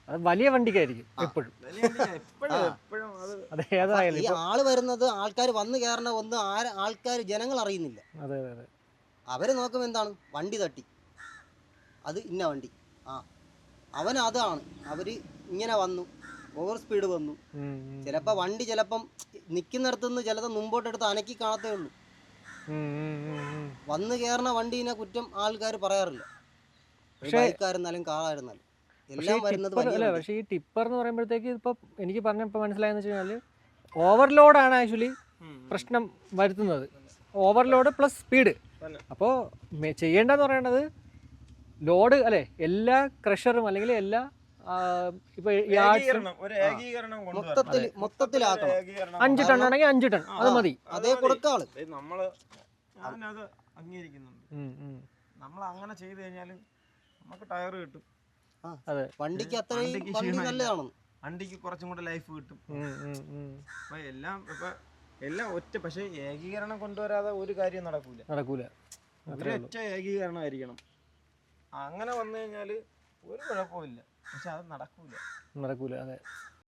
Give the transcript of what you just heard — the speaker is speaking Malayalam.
അത് വലിയ വണ്ടിക്കായിരിക്കും എപ്പോഴും. അത് ഏതായാലും ഈ ആള് വരുന്നത് ആൾക്കാർ വന്ന് കയറണ ഒന്നും ആൾക്കാർ ജനങ്ങൾ അറിയുന്നില്ല. അതെ അതെ അതെ. അവര് നോക്കുമ്പോൾ എന്താണ് വണ്ടി തട്ടി, അത് ഇന്ന വണ്ടി, അവൻ അതാണ്. അവര് ഇങ്ങനെ വന്നു, ഓവർ സ്പീഡ് വന്നു. ചിലപ്പോൾ വണ്ടി ചിലപ്പം നിൽക്കുന്നിടത്തുനിന്ന് ചിലത് മുമ്പോട്ടെടുത്ത് അനക്കി കാണത്തേ ഉള്ളൂ. വന്ന് കയറണ വണ്ടീനെ കുറ്റം ആൾക്കാർ പറയാറില്ല. ബൈക്കായിരുന്നാലും കാറായിരുന്നാലും എല്ലാം വരുന്നത് വലിയ. പക്ഷേ ഈ ടിപ്പർ എന്ന് പറയുമ്പോഴത്തേക്ക് ഇപ്പം എനിക്ക് പറഞ്ഞപ്പോൾ മനസ്സിലായെന്ന് വെച്ച് കഴിഞ്ഞാൽ ഓവർലോഡാണ് ആക്ച്വലി പ്രശ്നം വരുത്തുന്നത്. Overload plus speed. അപ്പോൾ ചെയ്യേണ്ടതെന്ന് പറയുന്നത് ലോഡ് അല്ലേ, എല്ലാ ക്രഷറും അല്ലെങ്കിൽ എല്ലാ മൊത്തത്തിലാക്കണം. 5 ടൺ ആണെങ്കിൽ 5 ടൺ അത് മതി. അതേ കൊടുക്കാള് ഞാനത് അംഗീകരിക്കുന്നുണ്ട്. നമ്മൾ അങ്ങനെ ചെയ്തു കഴിഞ്ഞാൽ നമുക്ക് ടയർ കിട്ടും. അതെ, വണ്ടിക്ക് അത്രയും വണ്ടി നല്ലതാണ്. വണ്ടിക്ക് കുറച്ചും കൂടെ ലൈഫ് കിട്ടും. അപ്പൊ എല്ലാം ഒറ്റ, പക്ഷെ ഏകീകരണം കൊണ്ടുവരാതെ ഒരു കാര്യം നടക്കൂല. ഒരൊറ്റ ഏകീകരണമായിരിക്കണം. അങ്ങനെ വന്നു കഴിഞ്ഞാൽ ഒരു കുഴപ്പമില്ല. പക്ഷെ അത് നടക്കൂല. അതെ.